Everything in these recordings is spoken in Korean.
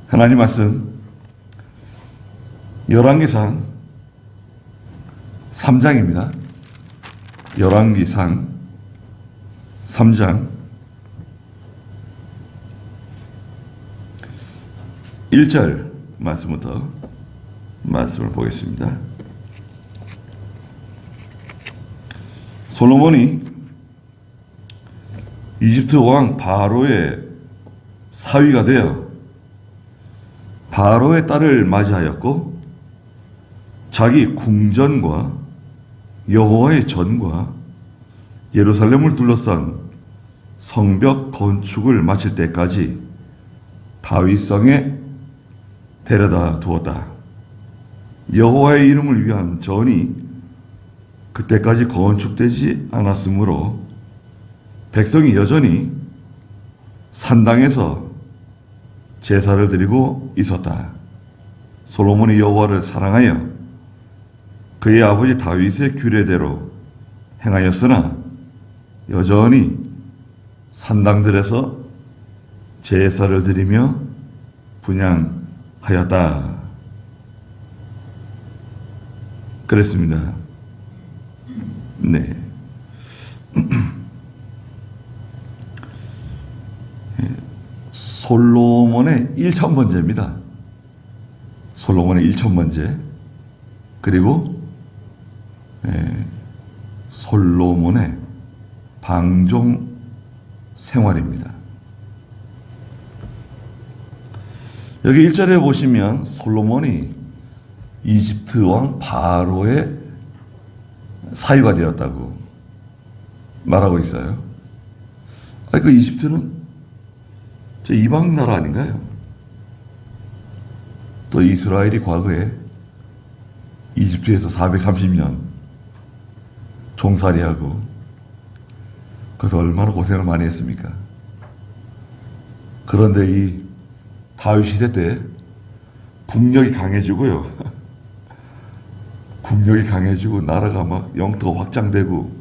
하나님 말씀 열왕기상 3장입니다. 열왕기상 3장 1절 말씀부터 말씀을 보겠습니다. 솔로몬이 이집트 왕 바로의 사위가 되어 바로의 딸을 맞이하였고 자기 궁전과 여호와의 전과 예루살렘을 둘러싼 성벽 건축을 마칠 때까지 다윗성에 데려다 두었다. 여호와의 이름을 위한 전이 그때까지 건축되지 않았으므로 백성이 여전히 산당에서 제사를 드리고 있었다. 솔로몬이 여호와를 사랑하여 그의 아버지 다윗의 규례대로 행하였으나 여전히 산당들에서 제사를 드리며 분향하였다. 그랬습니다. 네. 솔로몬의 1000번째입니다. 솔로몬의 1000번째. 그리고 솔로몬의 방종 생활입니다. 여기 1절에 보시면 솔로몬이 이집트 왕 바로의 사위가 되었다고 말하고 있어요. 그 이집트는 저 이방 나라 아닌가요? 또 이스라엘이 과거에 이집트에서 430년 종살이하고 그래서 얼마나 고생을 많이 했습니까? 그런데 이 다윗 시대 때 국력이 강해지고요. 국력이 강해지고 나라가 막 영토가 확장되고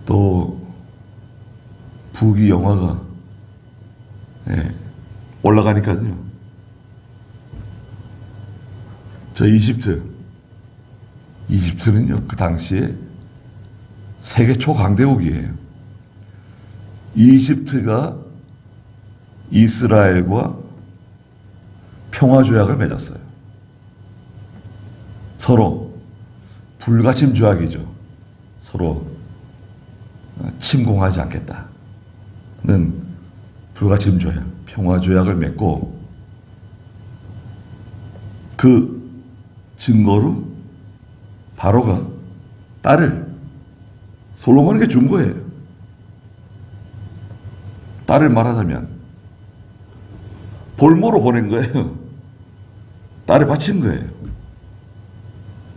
또 북이 영화가 올라가니까요. 저 이집트는요 그 당시에 세계 초강대국이에요. 이집트가 이스라엘과 평화조약을 맺었어요. 서로 불가침 조약이죠. 서로 침공하지 않겠다는 불가침 조약, 평화조약을 맺고 그 증거로 바로가 딸을 솔로몬에게 준 거예요. 딸을 말하자면 볼모로 보낸 거예요. 딸을 바친 거예요.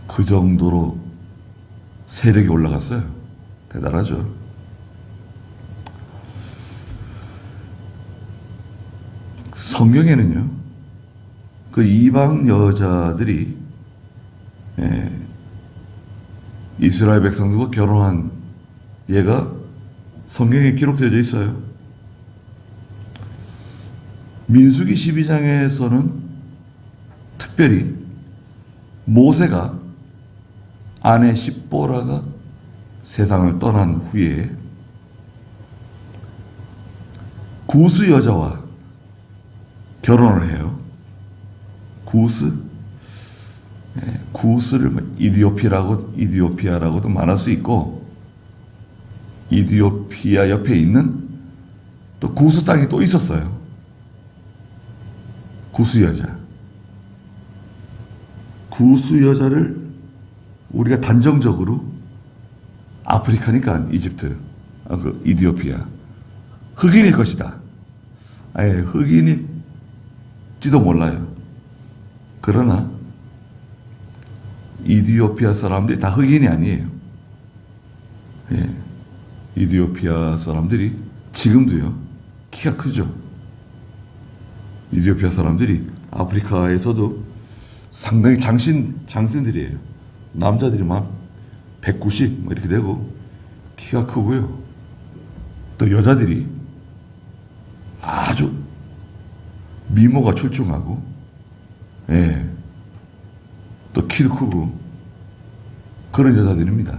그 정도로 세력이 올라갔어요. 대단하죠. 성경에는요, 그 이방 여자들이 이스라엘 백성들과 결혼한 예가 성경에 기록되어 있어요. 민수기 12장에서는 특별히 모세가 아내 십보라가 세상을 떠난 후에 구스 여자와 결혼을 해요. 구스를 이디오피아라고도 말할 수 있고, 이디오피아 옆에 있는 또 구스 땅이 또 있었어요. 구스 여자를 우리가 단정적으로 아프리카니까 이집트, 그 이디오피아 흑인일 것이다. 흑인일지도 몰라요. 그러나 이디오피아 사람들이 다 흑인이 아니에요. 이디오피아 사람들이 지금도요 키가 크죠. 이디오피아 사람들이 아프리카에서도 상당히 장신들이에요. 남자들이 막 190 이렇게 되고 키가 크고요. 또 여자들이 아주 미모가 출중하고, 예, 또 키도 크고 그런 여자들입니다.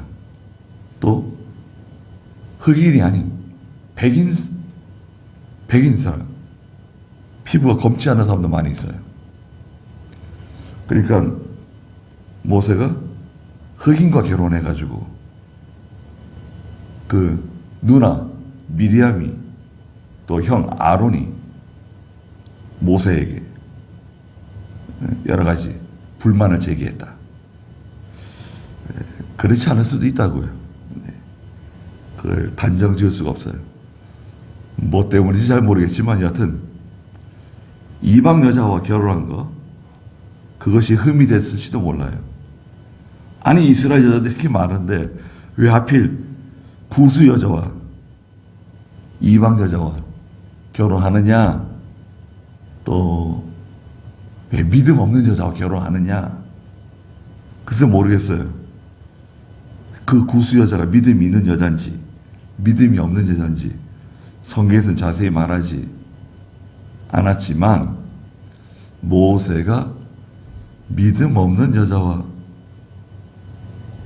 또 흑인이 아닌 백인 사람, 피부가 검지 않은 사람도 많이 있어요. 그러니까 모세가 흑인과 결혼해가지고 그 누나 미리암이 또 형 아론이 모세에게 여러 가지 불만을 제기했다. 그렇지 않을 수도 있다고요. 그걸 단정 지을 수가 없어요. 뭐 때문인지 잘 모르겠지만 여하튼 이방 여자와 결혼한 거, 그것이 흠이 됐을지도 몰라요. 아니, 이스라엘 여자들이 이렇게 많은데 왜 하필 구수 여자와 이방 여자와 결혼하느냐, 또 왜 믿음 없는 여자와 결혼하느냐, 글쎄 모르겠어요. 그 구수 여자가 믿음이 있는 여잔지 믿음이 없는 여잔지 성경에서는 자세히 말하지 않았지만 모세가 믿음 없는 여자와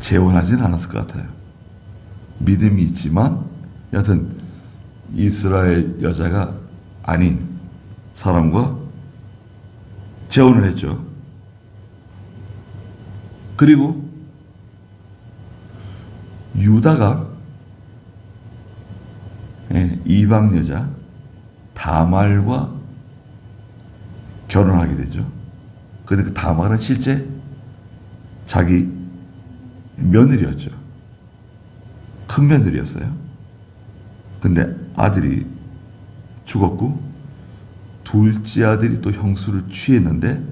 재혼하지는 않았을 것 같아요. 믿음이 있지만 여하튼 이스라엘 여자가 아닌 사람과 재혼을 했죠. 그리고 유다가 이방 여자 다말과 결혼하게 되죠. 그런데 그 다말은 실제 자기 며느리였죠. 큰 며느리였어요. 근데 아들이 죽었고 둘째 아들이 또 형수를 취했는데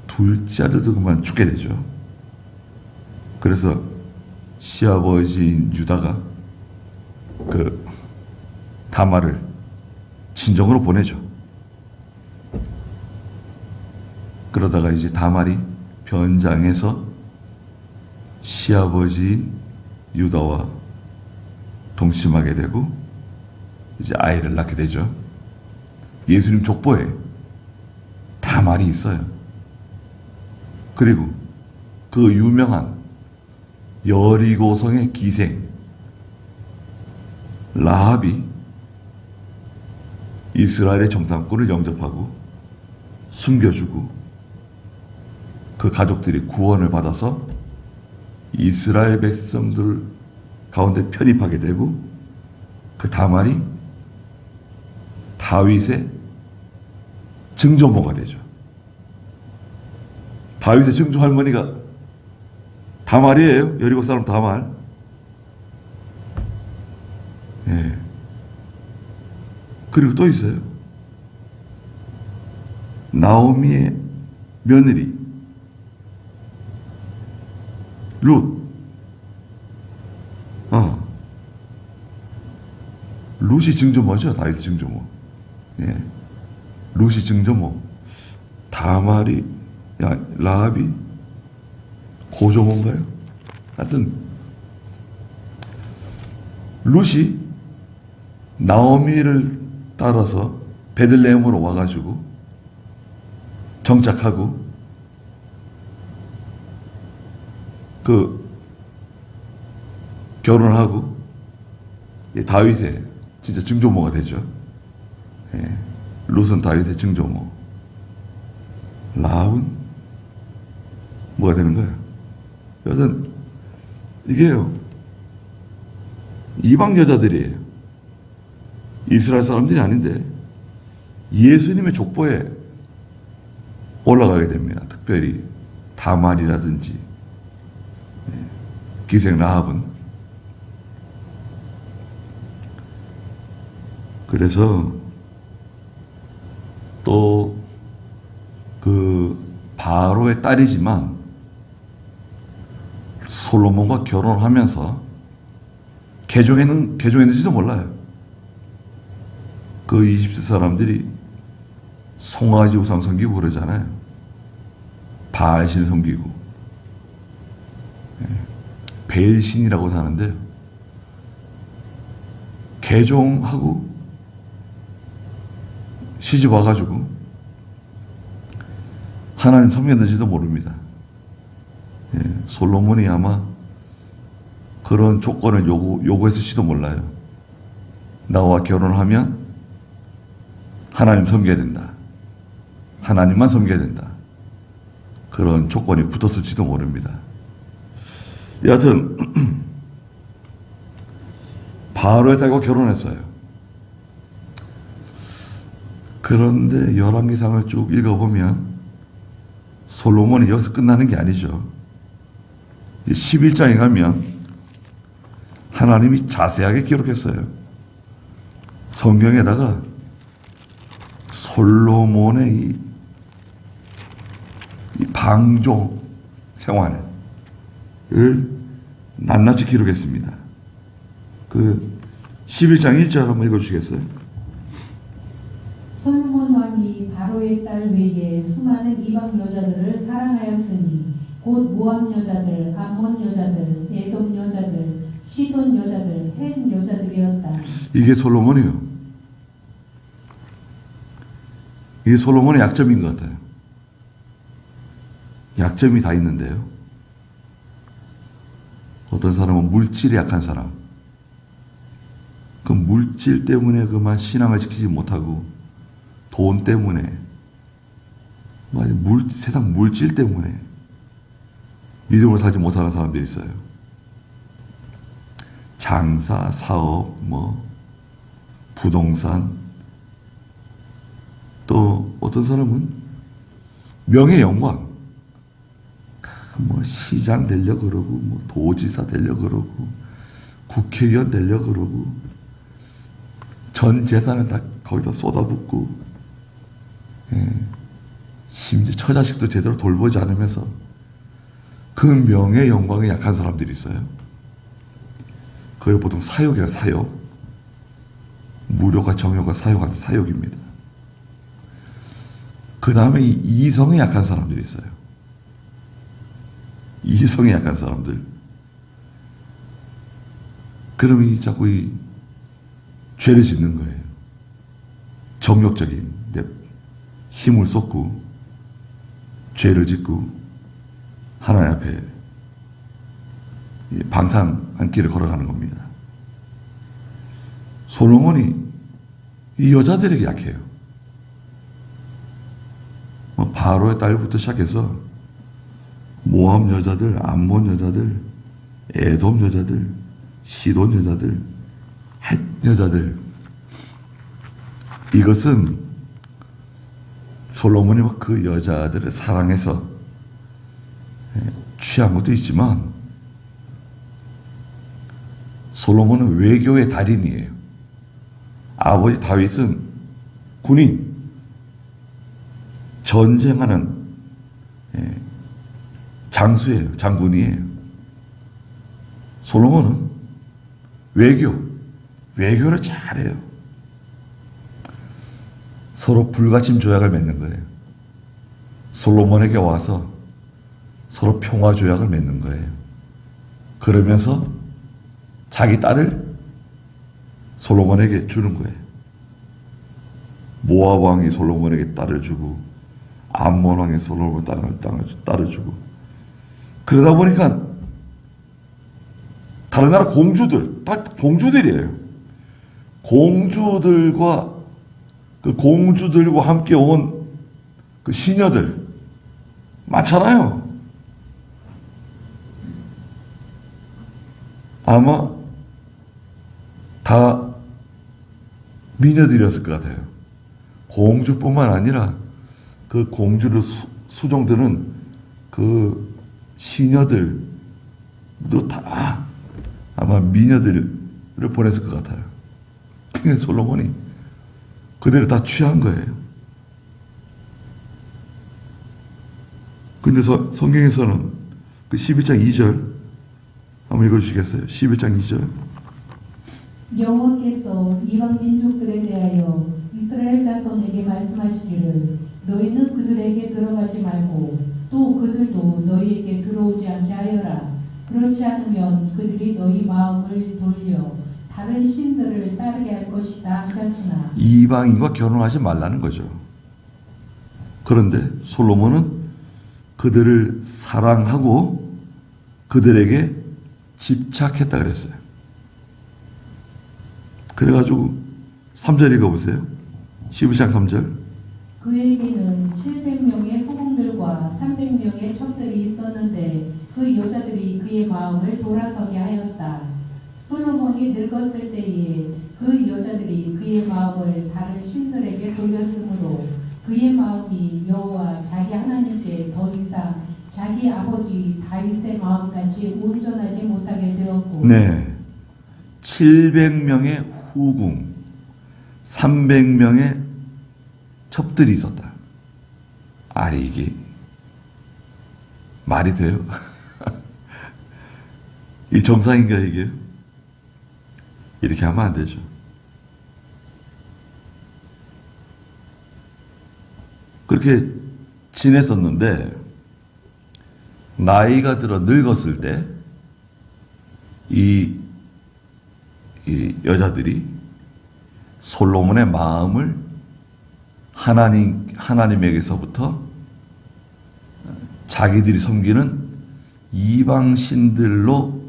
둘째 아들도 그만 죽게 되죠. 그래서 시아버지인 유다가 그 다말을 친정으로 보내죠. 그러다가 이제 다말이 변장해서 시아버지인 유다와 동침하게 되고 이제 아이를 낳게 되죠. 예수님 족보에 다말이 있어요. 그리고 그 유명한 여리고성의 기생 라합이 이스라엘의 정탐꾼을 영접하고 숨겨주고 그 가족들이 구원을 받아서 이스라엘 백성들 가운데 편입하게 되고 그 다말이 다윗의 증조모가 되죠. 다윗의 증조 할머니가 다말이에요. 여리고 사람 다말. 예. 그리고 또 있어요. 나오미의 며느리 룻. 룻이 증조모죠. 다윗의 증조모. 예. 룻이 증조모. 다말이, 라합이 고조모인가요? 하여튼 룻이 나오미를 따라서 베들레헴으로 와가지고 정착하고 그 결혼하고 다윗의 진짜 증조모가 되죠. 예. 룻은 다윗의 증조모. 라합은 뭐가 되는 거예요? 여튼 이게요, 이방 여자들이에요. 이스라엘 사람들이 아닌데 예수님의 족보에 올라가게 됩니다. 특별히 다말이라든지 기생 라합은. 그래서 또 그 바로의 딸이지만 솔로몬과 결혼하면서 개종했는지도 몰라요. 그 이집트 사람들이 송아지 우상 섬기고 그러잖아요. 바알신을 섬기고. 베일신이라고 하는데 개종하고 시집 와가지고 하나님 섬겼는지도 모릅니다. 예, 솔로몬이 아마 그런 조건을 요구했을지도 몰라요. 나와 결혼하면 하나님 섬겨야 된다. 하나님만 섬겨야 된다. 그런 조건이 붙었을지도 모릅니다. 여하튼 바로의 딸과 결혼했어요. 그런데 열왕기상을 쭉 읽어보면 솔로몬이 여기서 끝나는 게 아니죠. 11장에 가면 하나님이 자세하게 기록했어요. 성경에다가 솔로몬의 이 방종 생활을 낱낱이 기록했습니다. 그 11장 1절 한번 읽어주시겠어요? 솔로몬 왕이 바로의 딸 외에 수많은 이방 여자들을 사랑하였으니 곧 모압 여자들, 암몬 여자들, 에돔 여자들, 시돈 여자들, 헷 여자들이었다. 이게 솔로몬이요. 이게 솔로몬의 약점인 것 같아요. 약점이 다 있는데요. 어떤 사람은 물질에 약한 사람. 그 물질 때문에 그만 신앙을 지키지 못하고 돈 때문에 세상 물질 때문에 믿음을 살지 못하는 사람들이 있어요. 장사, 사업, 부동산, 또 어떤 사람은 명예 영광, 시장 되려 그러고 도지사 되려 그러고 국회의원 되려 그러고 전 재산을 다 거기다 쏟아붓고, 심지어 처자식도 제대로 돌보지 않으면서 그 명예 영광에 약한 사람들이 있어요. 그걸 보통 사욕이라 사욕. 무료가 정욕과 사욕하는 사욕입니다. 그 다음에 이 이성에 약한 사람들이 있어요. 이성에 약한 사람들. 그럼 자꾸 죄를 짓는 거예요. 정욕적인 힘을 쏟고 죄를 짓고 하나님 앞에 방탕한 길을 걸어가는 겁니다. 솔로몬이 이 여자들에게 약해요. 바로의 딸부터 시작해서 모압 여자들, 암몬 여자들, 에돔 여자들, 시돈 여자들, 헷 여자들. 이것은 솔로몬이 그 여자들을 사랑해서 취한 것도 있지만 솔로몬은 외교의 달인이에요. 아버지 다윗은 군인, 전쟁하는 장수예요. 장군이에요. 솔로몬은 외교를 잘해요. 서로 불가침 조약을 맺는 거예요. 솔로몬에게 와서 서로 평화 조약을 맺는 거예요. 그러면서 자기 딸을 솔로몬에게 주는 거예요. 모압 왕이 솔로몬에게 딸을 주고 암몬 왕이 솔로몬 딸을 주고, 그러다 보니까 다른 나라 공주들, 다 공주들이에요. 공주들과 함께 온 그 시녀들 많잖아요. 아마 다 미녀들이었을 것 같아요. 공주뿐만 아니라 그 공주를 수종드는 그 시녀들도 다 아마 미녀들을 보냈을 것 같아요. 그러니까 솔로몬이 그들을 다 취한 거예요. 근데 성경에서는 그 11장 2절 한번 읽어주시겠어요? 11장 2절. 여호와께서 이방 민족들에 대하여 이스라엘 자손에게 말씀하시기를 너희는 그들에게 들어가지 말고 또 그들도 너희에게 들어오지 않게 하여라. 그렇지 않으면 그들이 너희 마음을 돌려 다른 신들을 따르게 할 것이다 하셨으나 이방인과 결혼하지 말라는 거죠. 그런데 솔로몬은 그들을 사랑하고 그들에게 집착했다 그랬어요. 그래가지고 3절 읽어보세요. 12장 3절. 그에게는 700명의 후궁들과 300명의 첩들이 있었는데 그 여자들이 그의 마음을 돌아서게 하였다. 솔로몬이 늙었을 때에 그 여자들이 그의 마음을 다른 신들에게 돌렸으므로 그의 마음이 여호와 자기 하나님께 더 이상 자기 아버지 다윗의 마음같이 온전하지 못하게 되었고 네. 700명의 후궁, 300명의 첩들이 있었다. 아니 이게 말이 돼요? 이 정상인가 이게? 이렇게 하면 안 되죠. 그렇게 지냈었는데 나이가 들어 늙었을 때 이 여자들이 솔로몬의 마음을 하나님에게서부터 자기들이 섬기는 이방 신들로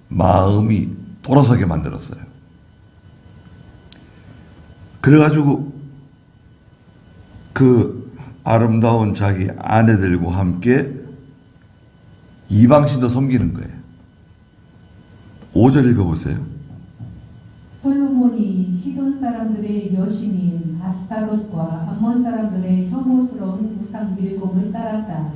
마음이 돌아서게 만들었어요. 그래가지고 그 아름다운 자기 아내들과 함께 이방신도 섬기는 거예요. 5절 읽어보세요. 솔로몬이 시돈 사람들의 여신인 아스타롯과 암몬 사람들의 혐오스러운 우상 밀곰을 따랐다.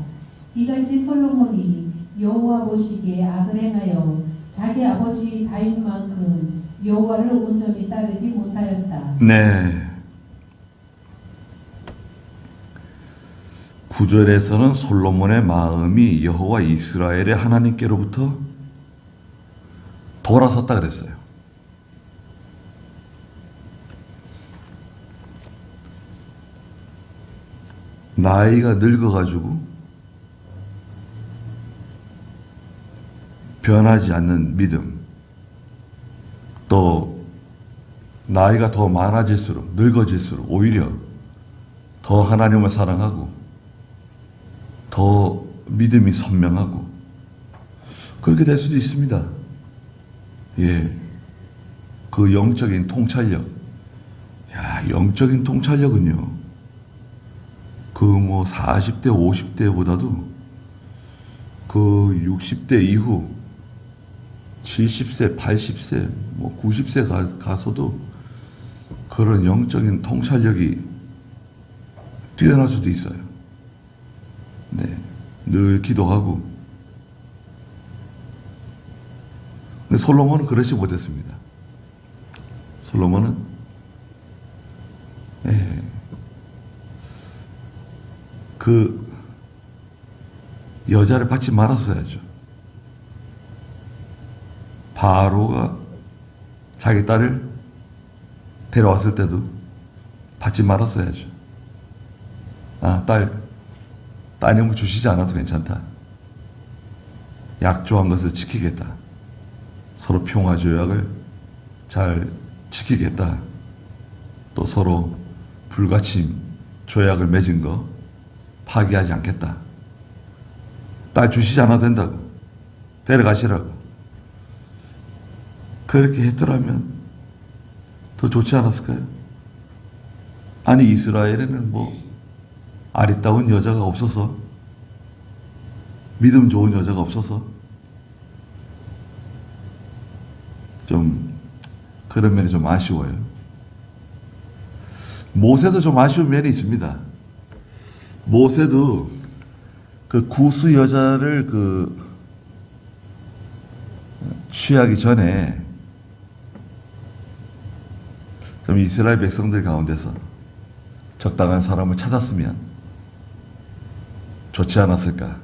이같이 솔로몬이 여호와 보시기에 악을 행하여 자기 아버지 다윗만큼 여호와를 온전히 따르지 못하였다. 네. 9절에서는 솔로몬의 마음이 여호와 이스라엘의 하나님께로부터 돌아섰다 그랬어요. 나이가 늙어가지고 변하지 않는 믿음, 또 나이가 더 많아질수록 늙어질수록 오히려 더 하나님을 사랑하고 더 믿음이 선명하고 그렇게 될 수도 있습니다. 예, 그 영적인 통찰력, 영적인 통찰력은요, 그 뭐 40대, 50대보다도 그 60대 이후 70세, 80세, 뭐 90세 가서도 그런 영적인 통찰력이 뛰어날 수도 있어요. 네, 늘 기도하고. 근데 솔로몬은 그러지 못했습니다. 솔로몬은 그 여자를 받지 말았어야죠. 바로가 자기 딸을 데려왔을 때도 받지 말았어야죠. 따님을 주시지 않아도 괜찮다. 약조한 것을 지키겠다. 서로 평화 조약을 잘 지키겠다. 또 서로 불가침 조약을 맺은 거 파기하지 않겠다. 딸 주시지 않아도 된다고. 데려가시라고. 그렇게 했더라면 더 좋지 않았을까요? 아니 이스라엘에는 뭐 아리따운 여자가 없어서, 믿음 좋은 여자가 없어서 좀 그런 면이 좀 아쉬워요. 모세도 좀 아쉬운 면이 있습니다. 모세도 그 구스 여자를 취하기 전에 좀 이스라엘 백성들 가운데서 적당한 사람을 찾았으면 좋지 않았을까.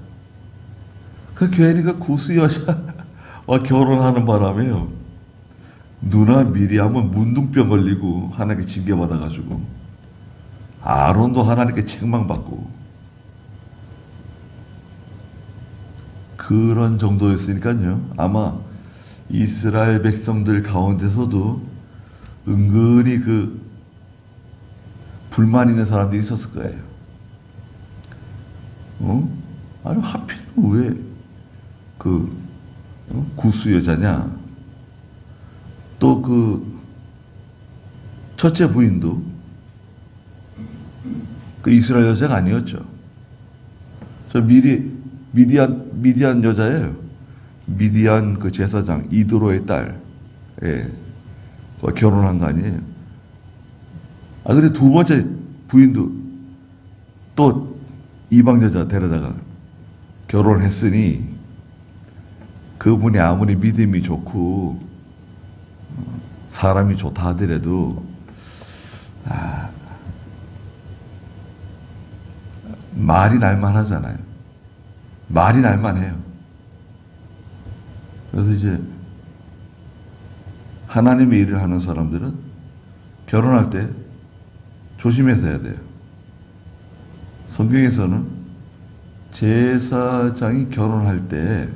그 괜히 그 구스 여자와 결혼하는 바람에요, 누나 미리암은 문둥병 걸리고 하나님께 징계받아가지고 아론도 하나님께 책망받고 그런 정도였으니까요. 아마 이스라엘 백성들 가운데서도 은근히 그 불만 있는 사람들이 있었을 거예요. 아니 하필 왜 구스 여자냐? 또 그 첫째 부인도 그 이스라엘 여자가 아니었죠. 저 미디안 여자예요. 미디안 그 제사장 이드로의 딸, 결혼한 거 아니에요. 근데 두 번째 부인도 또 이방 여자 데려다가 결혼했으니 그분이 아무리 믿음이 좋고 사람이 좋다 하더라도 말이 날만하잖아요. 말이 날만해요. 그래서 이제 하나님의 일을 하는 사람들은 결혼할 때 조심해서 해야 돼요. 성경에서는 제사장이 결혼할 때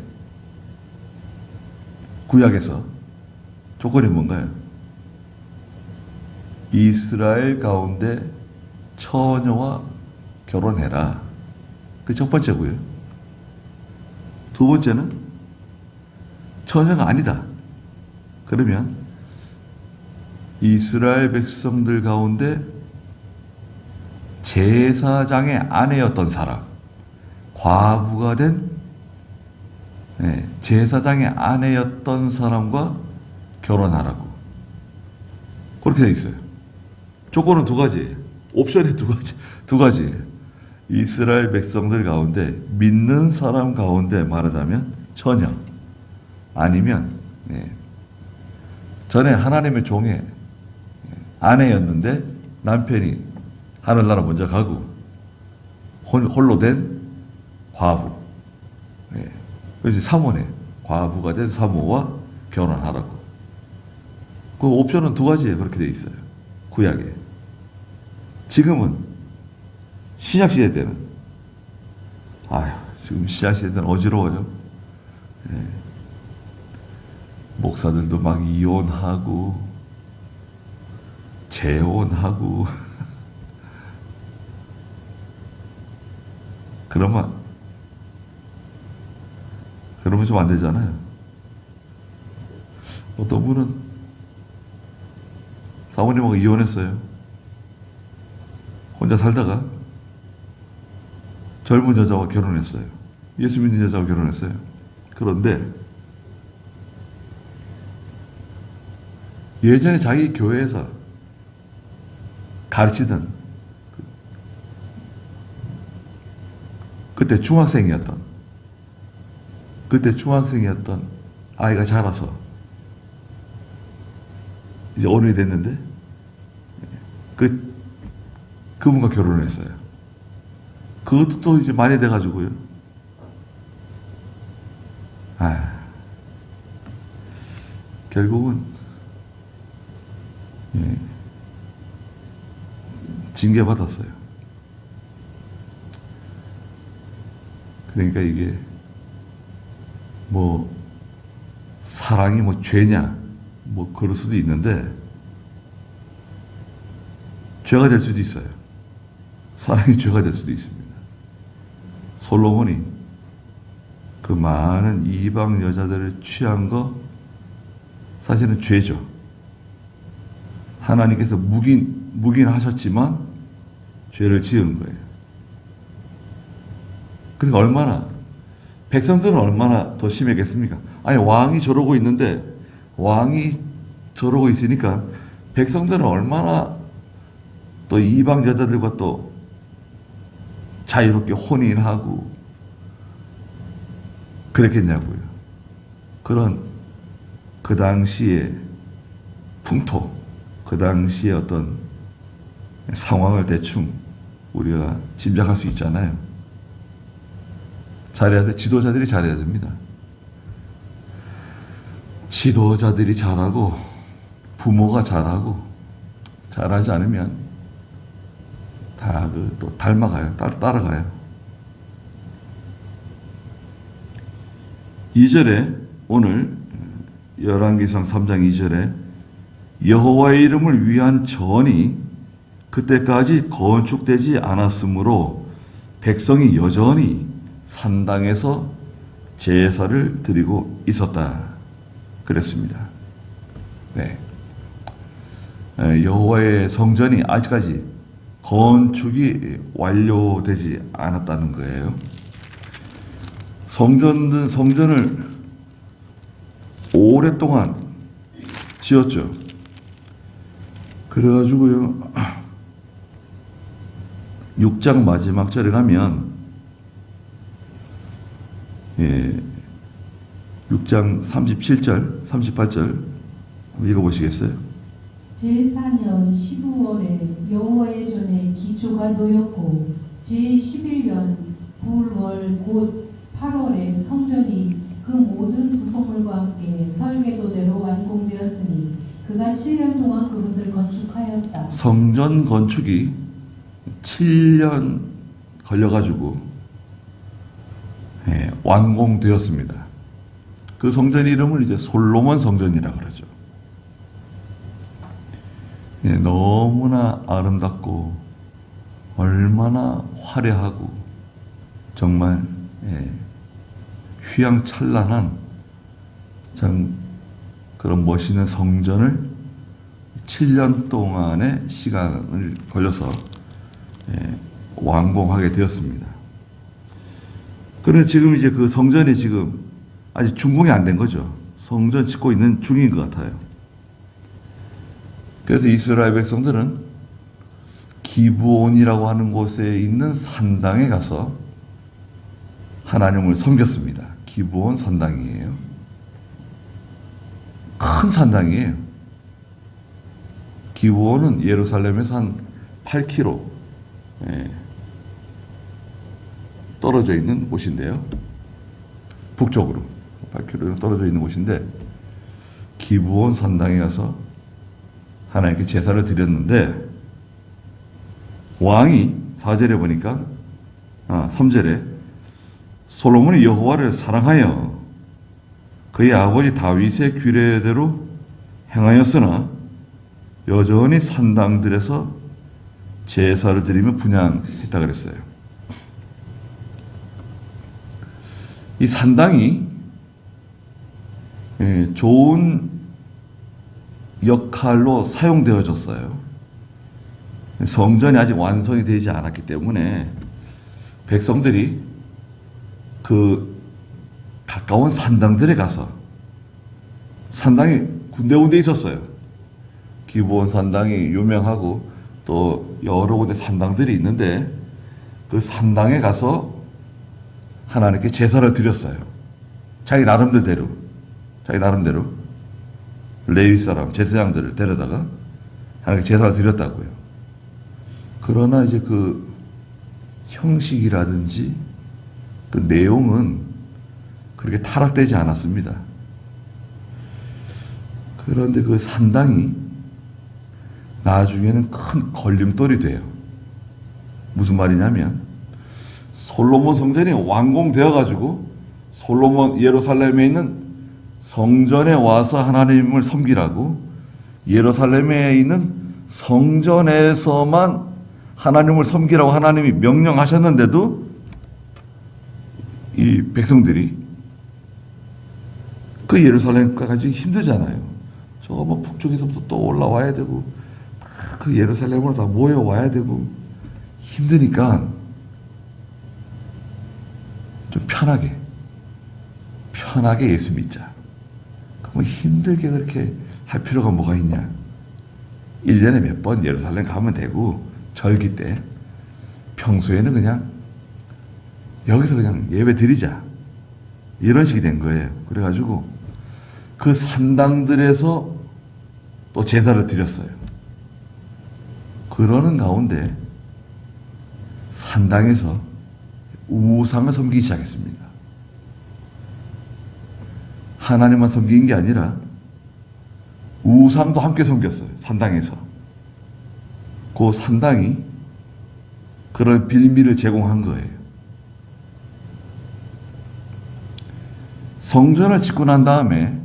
구약에서 조건이 뭔가요? 이스라엘 가운데 처녀와 결혼해라. 그 첫 번째고요. 두 번째는 처녀가 아니다. 그러면 이스라엘 백성들 가운데 제사장의 아내였던 사람, 과부가 된 제사장의 아내였던 사람과 결혼하라고. 그렇게 되어 있어요. 조건은 두 가지예요. 옵션이 두 가지예요. 이스라엘 백성들 가운데 믿는 사람 가운데 말하자면 처녀, 아니면 전에 하나님의 종의 아내였는데 남편이 하늘나라 먼저 가고 홀로 된 과부. 그래서 사모네, 과부가 된 사모와 결혼하라고. 그 옵션은 두 가지에 그렇게 돼 있어요. 구약에. 지금은 신약시대 때는 지금 신약시대 때는 어지러워요. 목사들도 막 이혼하고 재혼하고 그러면 좀 안 되잖아요. 어떤 분은 사모님하고 이혼했어요. 혼자 살다가 젊은 여자와 결혼했어요. 예수 믿는 여자와 결혼했어요. 그런데 예전에 자기 교회에서 가르치던 그때 중학생이었던 아이가 자라서 이제 어른이 됐는데 그분과 결혼을 했어요. 그것도 또 이제 많이 돼가지고요. 결국은 징계받았어요. 그러니까 이게 사랑이 죄냐 그럴 수도 있는데 죄가 될 수도 있어요. 사랑이 죄가 될 수도 있습니다. 솔로몬이 그 많은 이방 여자들을 취한 거 사실은 죄죠. 하나님께서 묵인하셨지만 죄를 지은 거예요. 그러니까 백성들은 얼마나 더 심했겠습니까? 왕이 저러고 있는데, 왕이 저러고 있으니까 백성들은 얼마나 또 이방 여자들과 또 자유롭게 혼인하고 그랬겠냐고요. 그런 그 당시의 풍토, 그 당시의 어떤 상황을 대충 우리가 짐작할 수 있잖아요. 지도자들이 잘해야 됩니다. 지도자들이 잘하고 부모가 잘하고 잘하지 않으면 다 또 닮아가요. 따라가요. 2절에 오늘 열왕기상 3장 2절에 여호와의 이름을 위한 전이 그때까지 건축되지 않았으므로 백성이 여전히 산당에서 제사를 드리고 있었다 그랬습니다. 네. 여호와의 성전이 아직까지 건축이 완료되지 않았다는 거예요. 성전을 오랫동안 지었죠. 그래가지고요, 6장 마지막 절에 가면, 6장 37절, 38절 읽어보시겠어요? 제4년 15월에 여호와의 전에 기초가 놓였고 제11년 불월 곧 8월에 성전이 그 모든 구성물과 함께 설계도대로 완공되었으니 그가 7년 동안 그것을 건축하였다. 성전 건축이 7년 걸려가지고 완공되었습니다. 그 성전 이름을 이제 솔로몬 성전이라 그러죠. 너무나 아름답고 얼마나 화려하고 정말 휘황찬란한 참 그런 멋있는 성전을 7년 동안의 시간을 걸려서 완공하게 되었습니다. 그런데 지금 이제 그 성전이 지금 아직 준공이 안 된 거죠. 성전 짓고 있는 중인 것 같아요. 그래서 이스라엘 백성들은 기브온이라고 하는 곳에 있는 산당에 가서 하나님을 섬겼습니다. 기브온 산당이에요. 큰 산당이에요. 기브온은 예루살렘에서 한 8km 떨어져 있는 곳인데요. 북쪽으로 8km 떨어져 있는 곳인데 기브온 산당에 가서 하나님께 제사를 드렸는데 왕이 4절에 보니까 3절에 솔로몬이 여호와를 사랑하여 그의 아버지 다윗의 규례대로 행하였으나 여전히 산당들에서 제사를 드리며 분향했다 그랬어요. 이 산당이 좋은 역할로 사용되어졌어요. 성전이 아직 완성이 되지 않았기 때문에 백성들이 그 가까운 산당들에 가서, 산당이 군데군데 있었어요. 기브온 산당이 유명하고 또 여러 군데 산당들이 있는데 그 산당에 가서 하나님께 제사를 드렸어요. 자기 나름대로 레위 사람 제사장들을 데려다가 하나님께 제사를 드렸다고요. 그러나 이제 그 형식이라든지 그 내용은 그렇게 타락되지 않았습니다. 그런데 그 산당이 나중에는 큰 걸림돌이 돼요. 무슨 말이냐면 솔로몬 성전이 완공되어 가지고 솔로몬 예루살렘에 있는 성전에 와서 하나님을 섬기라고 예루살렘에 있는 성전에서만 하나님을 섬기라고 하나님이 명령하셨는데도 이 백성들이 그 예루살렘까지 힘들잖아요. 저거 뭐 북쪽에서부터 또 올라와야 되고 그 예루살렘으로 다 모여와야 되고 힘드니까 좀 편하게 예수 믿자. 뭐 힘들게 그렇게 할 필요가 뭐가 있냐. 1년에 몇 번 예루살렘 가면 되고 절기 때 평소에는 그냥 여기서 그냥 예배 드리자. 이런 식이 된 거예요. 그래가지고 그 산당들에서 또 제사를 드렸어요. 그러는 가운데 산당에서 우상을 섬기기 시작했습니다. 하나님만 섬긴 게 아니라 우상도 함께 섬겼어요. 산당에서. 그 산당이 그런 빌미를 제공한 거예요. 성전을 짓고 난 다음에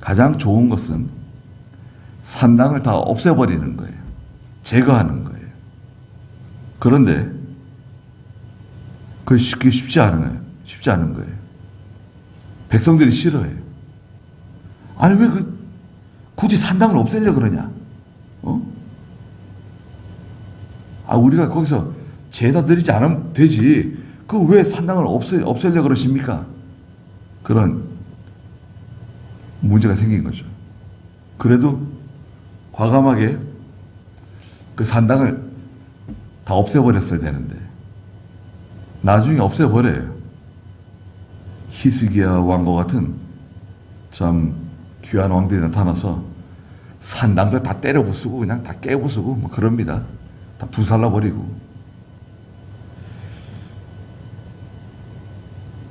가장 좋은 것은 산당을 다 없애버리는 거예요. 제거하는 거예요. 그런데 그게 쉽지 않아요. 쉽지 않은 거예요. 백성들이 싫어해요. 아니 왜 굳이 산당을 없애려고 그러냐? 우리가 거기서 제사 드리지 않으면 되지. 그 왜 산당을 없애려고 그러십니까? 그런 문제가 생긴 거죠. 그래도 과감하게 그 산당을 다 없애버렸어야 되는데 나중에 없애버려요. 히스기야 왕과 같은 참 귀한 왕들이 나타나서 산당들 다 때려 부수고 그냥 다 깨부수고 뭐 그럽니다. 다 부살라버리고.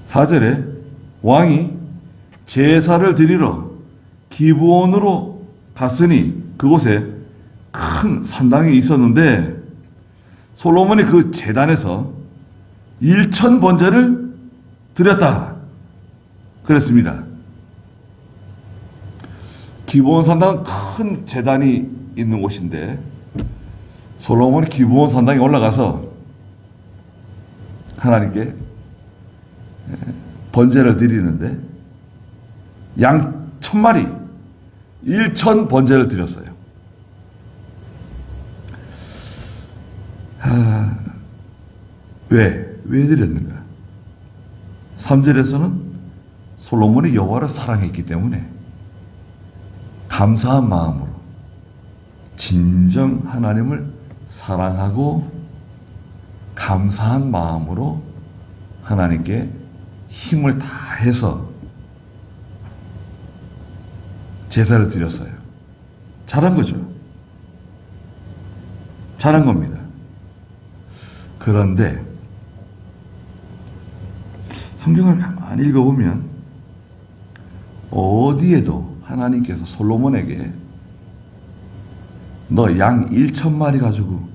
4절에 왕이 제사를 드리러 기브온으로 갔으니 그곳에 큰 산당이 있었는데 솔로몬이 그 제단에서 1,000번제를 드렸다 그랬습니다. 기브온 산당은 큰 제단이 있는 곳인데 솔로몬이 기브온 산당에 올라가서 하나님께 번제를 드리는데 양 1,000마리 1,000번제를 드렸어요. 왜 드렸는가? 3절에서는 솔로몬이 여호와를 사랑했기 때문에 감사한 마음으로 진정 하나님을 사랑하고 감사한 마음으로 하나님께 힘을 다해서 제사를 드렸어요. 잘한 거죠. 잘한 겁니다. 그런데 성경을 가만히 읽어보면 어디에도 하나님께서 솔로몬에게 너 양 1,000마리 가지고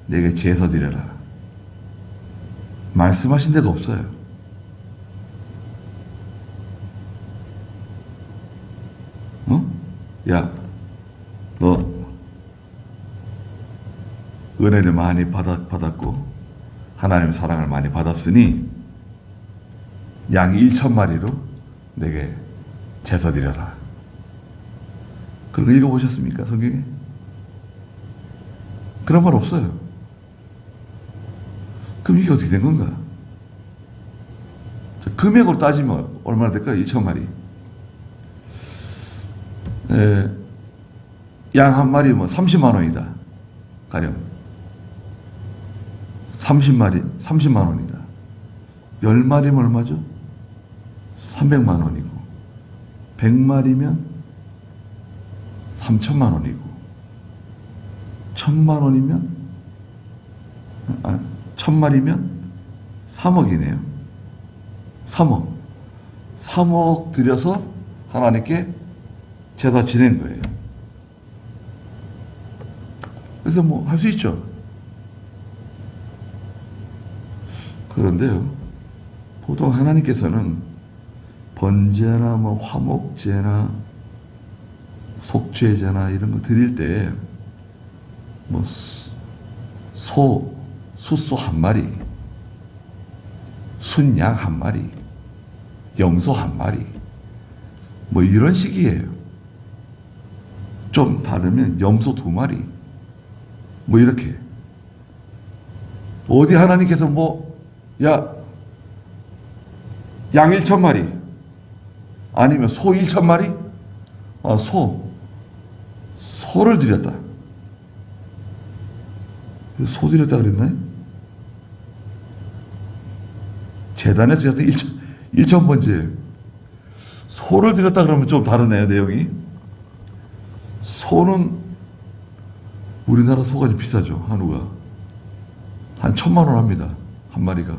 내게 제사 드려라 말씀하신 데도 없어요. 야, 너 은혜를 많이 받았고 하나님의 사랑을 많이 받았으니 양 1,000마리로 내게 제사 드려라. 그런 거 읽어보셨습니까? 성경에? 그런 말 없어요. 그럼 이게 어떻게 된 건가? 금액으로 따지면 얼마나 될까요? 1,000마리. 양 한 마리 30만 원이다. 가령 30만 원이다. 10마리면 얼마죠? 300만 원이고 100마리면 3천만 원이고 1,000만 원이면 1,000마리면 3억이네요. 3억 들여서 하나님께 제사 지낸 거예요. 그래서 할 수 있죠. 그런데요, 보통 하나님께서는 번제나 화목제나 속죄제나 이런 거 드릴 때 숫소 한 마리, 순양 한 마리, 염소 한 마리 이런 식이에요. 좀 다르면 염소 2마리 이렇게. 어디 하나님께서 양 1,000마리 아니면 소 1,000마리? 소를 드렸다. 소 드렸다 그랬나요? 제단에서 했던 1,000번째 소를 드렸다 그러면 좀 다르네요, 내용이. 소는 우리나라 소가 좀 비싸죠. 한우가 한 1,000만 원 합니다. 한 마리가.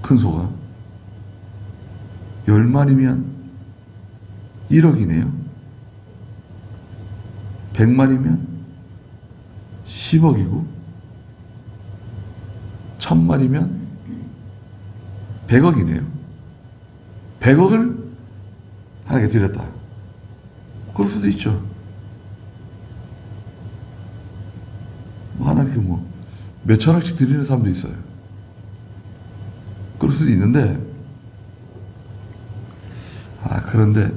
큰 소가 10마리면 1억이네요. 100마리면 10억이고 1,000마리면 100억이네요. 100억을 하나님께 드렸다. 그럴 수도 있죠. 하나님께 몇 천억씩 드리는 사람도 있어요. 그럴 수도 있는데, 그런데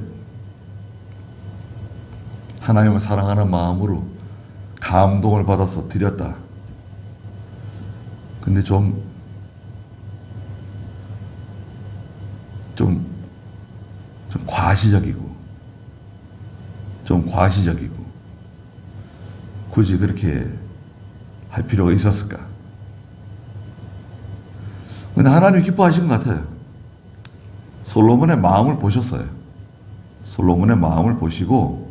하나님을 사랑하는 마음으로 감동을 받아서 드렸다. 근데 좀 과시적이고 굳이 그렇게 할 필요가 있었을까? 근데 하나님 기뻐하신 것 같아요. 솔로몬의 마음을 보셨어요. 솔로몬의 마음을 보시고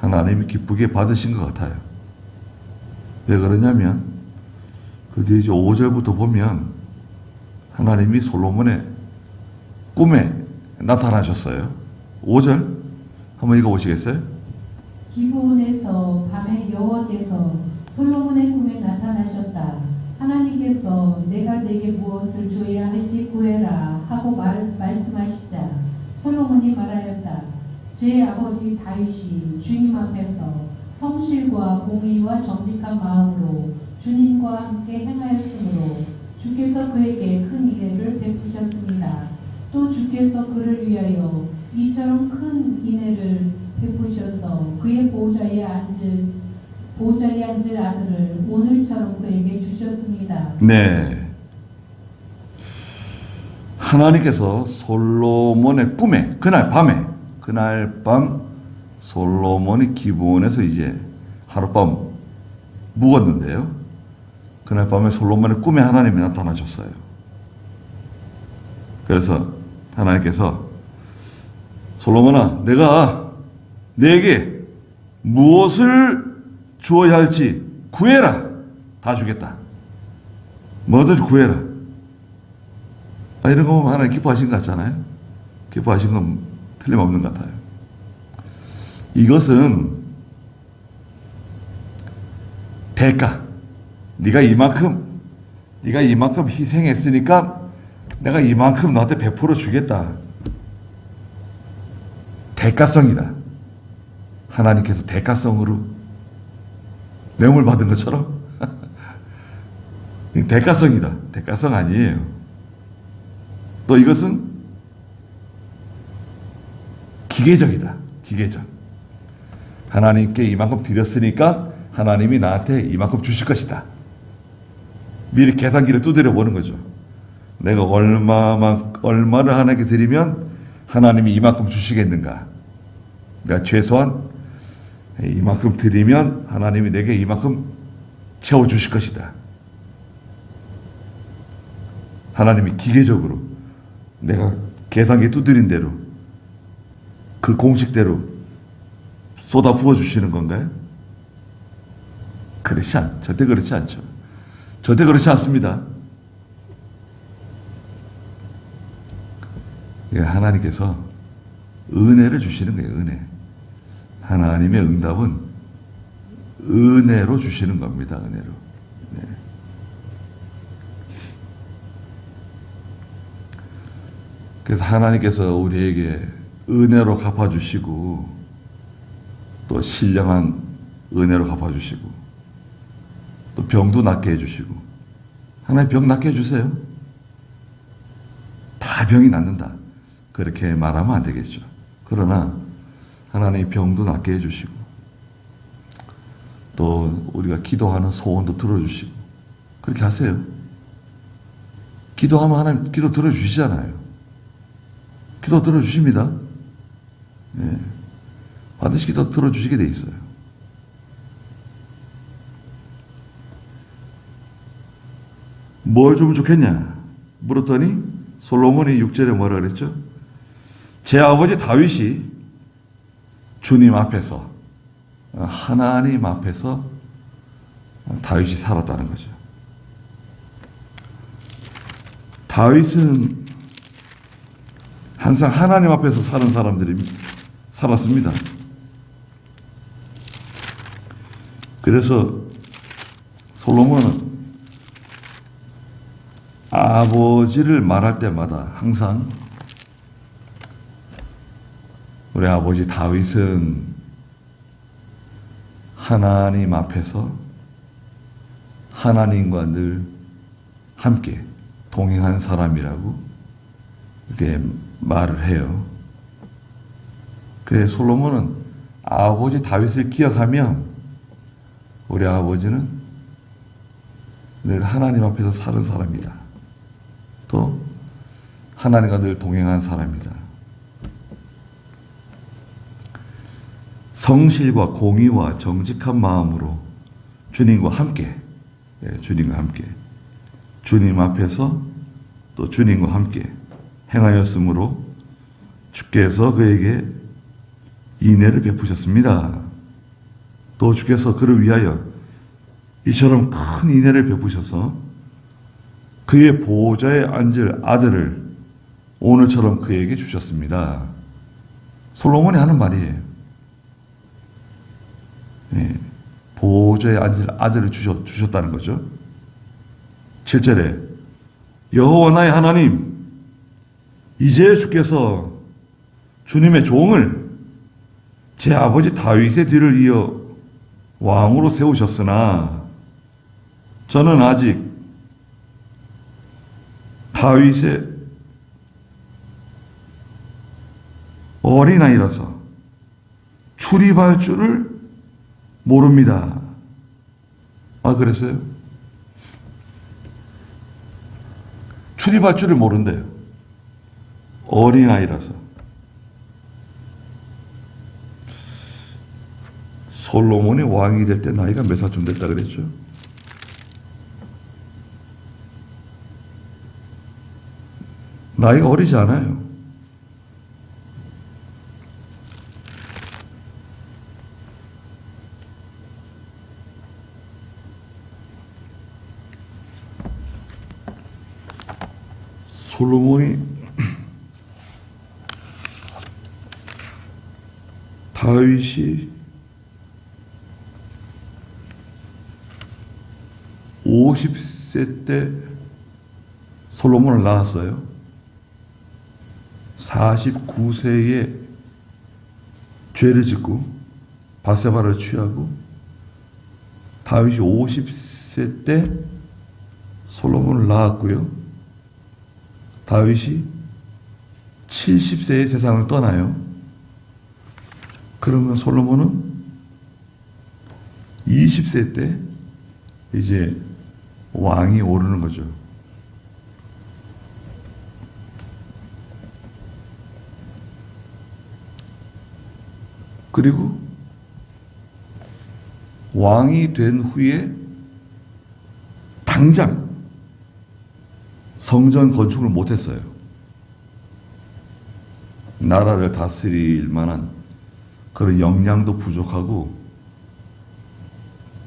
하나님이 기쁘게 받으신 것 같아요. 왜 그러냐면 그 뒤에 5절부터 보면 하나님이 솔로몬의 꿈에 나타나셨어요. 5절 한번 읽어보시겠어요? 기브온에서 밤에 여호와께서 솔로몬의 꿈에 나타나셨다. 하나님께서 내가 내게 무엇을 줘야 할지 구해라 하고 말씀하시자 솔로몬이 말하였다. 제 아버지 다윗이 주님 앞에서 성실과 공의와 정직한 마음으로 주님과 함께 행하였으므로 주께서 그에게 큰 인애를 베푸셨습니다. 또 주께서 그를 위하여 이처럼 큰 인애를 베푸셔서 그의 보좌에 앉을 아들을 오늘처럼 그에게 주셨습니다. 네. 하나님께서 솔로몬의 꿈에 그날 밤 솔로몬이 기브온에서 이제 하룻밤 묵었는데요. 그날 밤에 솔로몬의 꿈에 하나님이 나타나셨어요. 그래서 하나님께서 솔로몬아, 내가 네게 무엇을 주어야 할지 구해라. 다 주겠다. 뭐든지 구해라. 이런 거 보면 하나님 기뻐하신 것 같잖아요. 기뻐하신 건 틀림없는 것 같아요. 이것은 대가. 네가 이만큼 희생했으니까 내가 이만큼 너한테 베풀어 주겠다. 대가성이다. 하나님께서 대가성으로 뇌물 받은 것처럼 대가성이다. 대가성 아니에요. 또 이것은 기계적이다. 기계적. 하나님께 이만큼 드렸으니까 하나님이 나한테 이만큼 주실 것이다. 미리 계산기를 두드려 보는 거죠. 내가 얼마를 하나님께 드리면 하나님이 이만큼 주시겠는가? 내가 최소한 이만큼 드리면 하나님이 내게 이만큼 채워주실 것이다. 하나님이 기계적으로 내가 계산기 두드린 대로 그 공식대로 쏟아 부어주시는 건가요? 절대 그렇지 않죠. 절대 그렇지 않습니다. 하나님께서 은혜를 주시는 거예요. 은혜. 하나님의 응답은 은혜로 주시는 겁니다. 은혜로. 네. 그래서 하나님께서 우리에게 은혜로 갚아주시고 또 신령한 은혜로 갚아주시고 또 병도 낫게 해주시고 하나님 병 낫게 해주세요. 다 병이 낫는다. 그렇게 말하면 안 되겠죠. 그러나 하나님 병도 낫게 해주시고 또 우리가 기도하는 소원도 들어주시고 그렇게 하세요. 기도하면 하나님 기도 들어주시잖아요. 기도 들어주십니다. 네. 반드시 기도 들어주시게 돼 있어요. 뭘 주면 좋겠냐 물었더니 솔로몬이 6절에 뭐라 그랬죠? 제 아버지 다윗이 주님 앞에서 하나님 앞에서 다윗이 살았다는 거죠. 다윗은 항상 하나님 앞에서 사는 사람들이 살았습니다. 그래서 솔로몬은 아버지를 말할 때마다 항상 우리 아버지 다윗은 하나님 앞에서 하나님과 늘 함께 동행한 사람이라고 이렇게 말을 해요. 그래서 솔로몬은 아버지 다윗을 기억하며 우리 아버지는 늘 하나님 앞에서 사는 사람이다. 또 하나님과 늘 동행한 사람이다. 성실과 공의와 정직한 마음으로 주님과 함께, 주님과 함께, 주님 앞에서 또 주님과 함께 행하였으므로 주께서 그에게 인애를 베푸셨습니다. 또 주께서 그를 위하여 이처럼 큰 인애를 베푸셔서 그의 보호자에 앉을 아들을 오늘처럼 그에게 주셨습니다. 솔로몬이 하는 말이에요. 보호자에 앉을 아들을 주셨다는 거죠. 7절에 여호와 나의 하나님, 이제 주께서 주님의 종을 제 아버지 다윗의 뒤를 이어 왕으로 세우셨으나 저는 아직 다윗의 어린아이라서 출입할 줄을 모릅니다. 아, 그랬어요? 출입할 줄을 모른대요. 어린아이라서. 솔로몬이 왕이 될 때 나이가 몇 살쯤 됐다 그랬죠? 나이가 어리지 않아요. 솔로몬이 다윗이 50세 때 솔로몬을 낳았어요. 49세에 죄를 짓고 바세바를 취하고 다윗이 50세 때 솔로몬을 낳았고요. 다윗이 70세에 세상을 떠나요. 그러면 솔로몬은 20세 때 이제 왕이 오르는 거죠. 그리고 왕이 된 후에 당장 성전 건축을 못했어요. 나라를 다스릴 만한 그런 역량도 부족하고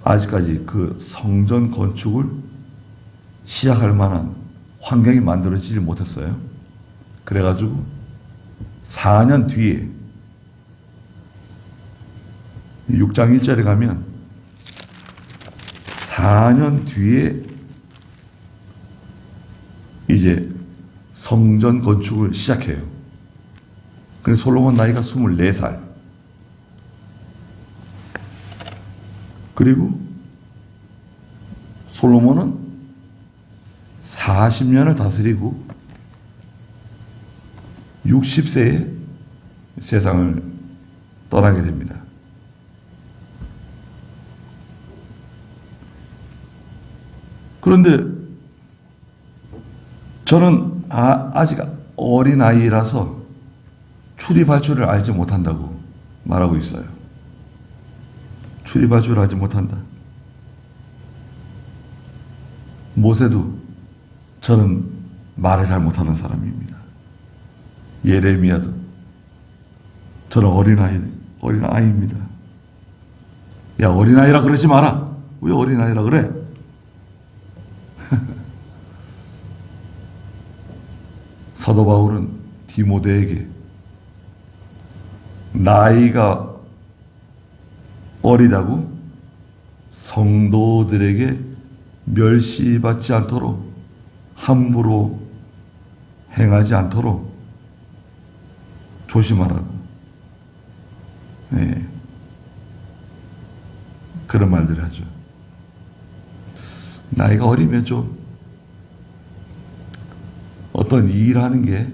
아직까지 그 성전 건축을 시작할 만한 환경이 만들어지지 못했어요. 그래가지고 4년 뒤에 6장 1절에 가면 4년 뒤에 이제 성전 건축을 시작해요. 그래서 솔로몬 나이가 24살. 그리고 솔로몬은 40년을 다스리고 60세에 세상을 떠나게 됩니다. 그런데 저는 아직 어린아이라서 출입할 줄을 알지 못한다고 말하고 있어요. 출입할 줄 알지 못한다. 모세도 저는 말을 잘 못하는 사람입니다. 예레미야도 저는 어린아이입니다. 야, 어린아이라 그러지 마라. 왜 어린아이라 그래? 사도 바울은 디모데에게 나이가 어리다고 성도들에게 멸시받지 않도록 함부로 행하지 않도록 조심하라고 네. 그런 말들을 하죠. 나이가 어리면 좀 어떤 일하는 게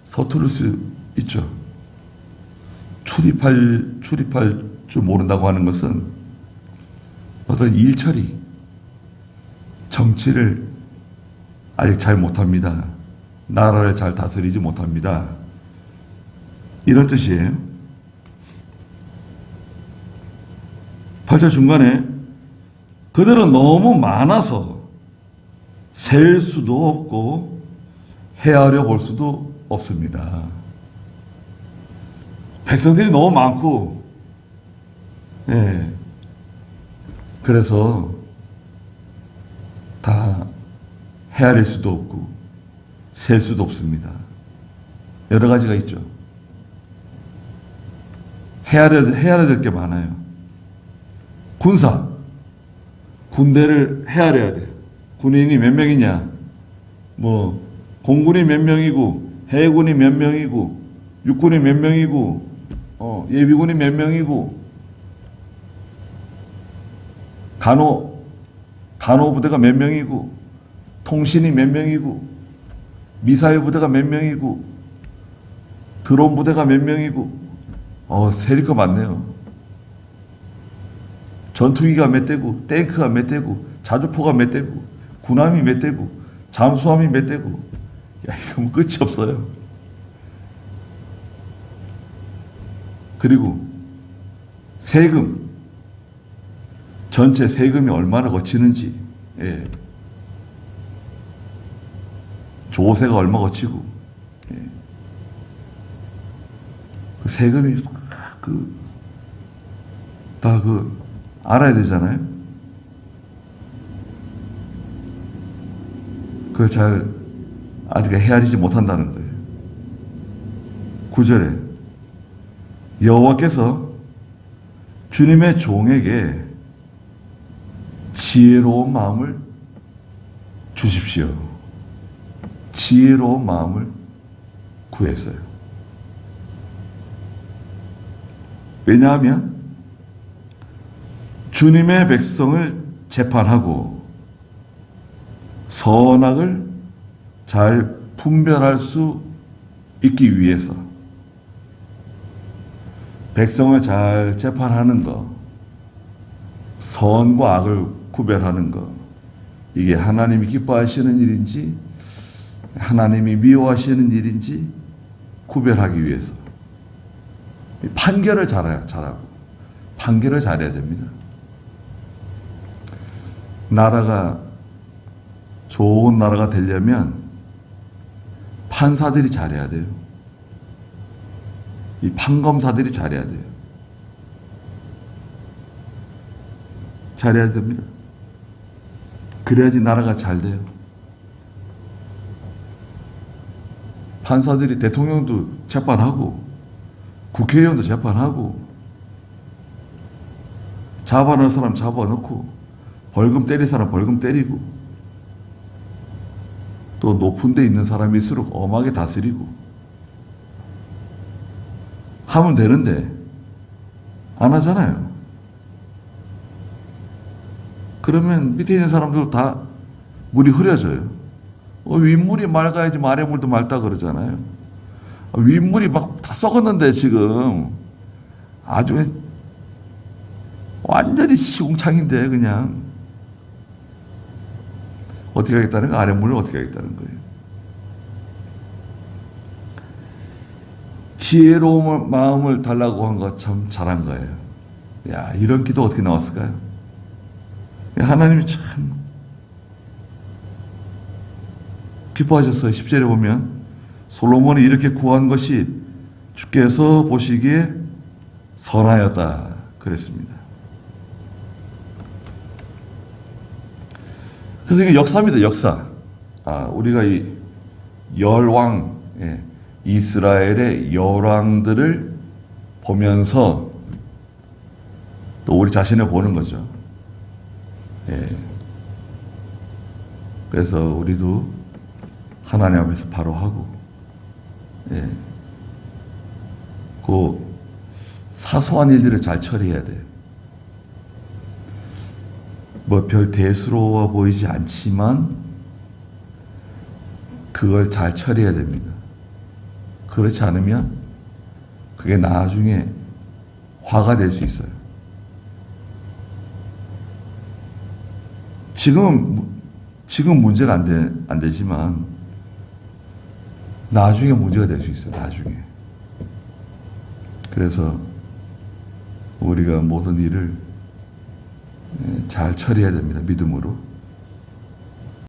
서투를 수 있죠. 출입할 줄 모른다고 하는 것은 어떤 일 처리, 정치를 아직 잘 못합니다. 나라를 잘 다스리지 못합니다. 이런 뜻이에요. 8절 중간에 그들은 너무 많아서 셀 수도 없고 헤아려 볼 수도 없습니다. 백성들이 너무 많고, 예. 그래서 다 헤아릴 수도 없고 셀 수도 없습니다. 여러 가지가 있죠. 헤아려야 될 게 많아요. 군대를 헤아려야 돼요. 군인이 몇 명이냐, 뭐 공군이 몇 명이고, 해군이 몇 명이고, 육군이 몇 명이고, 예비군이 몇 명이고, 간호부대가 몇 명이고, 통신이 몇 명이고, 미사일 부대가 몇 명이고, 드론 부대가 몇 명이고, 세릴 거 많네요. 전투기가 몇 대고, 탱크가 몇 대고, 자주포가 몇 대고, 군함이 몇 대고, 잠수함이 몇 대고, 야, 이거 뭐 끝이 없어요. 그리고 세금, 전체 세금이 얼마나 거치는지, 예. 조세가 얼마 거치고, 예. 그 세금이 다 알아야 되잖아요. 그걸 잘 아직 헤아리지 못한다는 거예요. 9절에 여호와께서 주님의 종에게 지혜로운 마음을 주십시오. 지혜로운 마음을 구했어요. 왜냐하면 주님의 백성을 재판하고 선악을 잘 분별할 수 있기 위해서 백성을 잘 재판하는 것, 선과 악을 구별하는 것, 이게 하나님이 기뻐하시는 일인지 하나님이 미워하시는 일인지 구별하기 위해서 판결을 잘하고 판결을 잘해야 됩니다. 나라가 좋은 나라가 되려면 판사들이 잘해야 돼요. 이 판검사들이 잘해야 돼요. 잘해야 됩니다. 그래야지 나라가 잘 돼요. 판사들이 대통령도 재판하고 국회의원도 재판하고 잡아놓을 사람 잡아놓고 벌금 때릴 사람 벌금 때리고 또 높은 데 있는 사람일수록 엄하게 다스리고 하면 되는데 안 하잖아요. 그러면 밑에 있는 사람들 다 물이 흐려져요. 윗물이 맑아야지 아래물도 맑다 그러잖아요. 윗물이 막 다 썩었는데 지금 아주 완전히 시궁창인데 그냥 어떻게 하겠다는 거예요? 아래물을 어떻게 하겠다는 거예요? 지혜로운 마음을 달라고 한 거 참 잘한 거예요. 야, 이런 기도 어떻게 나왔을까요? 하나님이 참 기뻐하셨어요. 10절에 보면 솔로몬이 이렇게 구한 것이 주께서 보시기에 선하였다 그랬습니다. 그래서 이게 역사입니다. 역사. 우리가 이 열왕, 이스라엘의 열왕들을 보면서 또 우리 자신을 보는 거죠. 그래서 우리도 하나님 앞에서 바로 하고, 그 사소한 일들을 잘 처리해야 돼요. 뭐 별 대수로워 보이지 않지만 그걸 잘 처리해야 됩니다. 그렇지 않으면 그게 나중에 화가 될 수 있어요. 지금 문제가 안 되지만 나중에 문제가 될 수 있어요. 나중에. 그래서 우리가 모든 일을 잘 처리해야 됩니다. 믿음으로.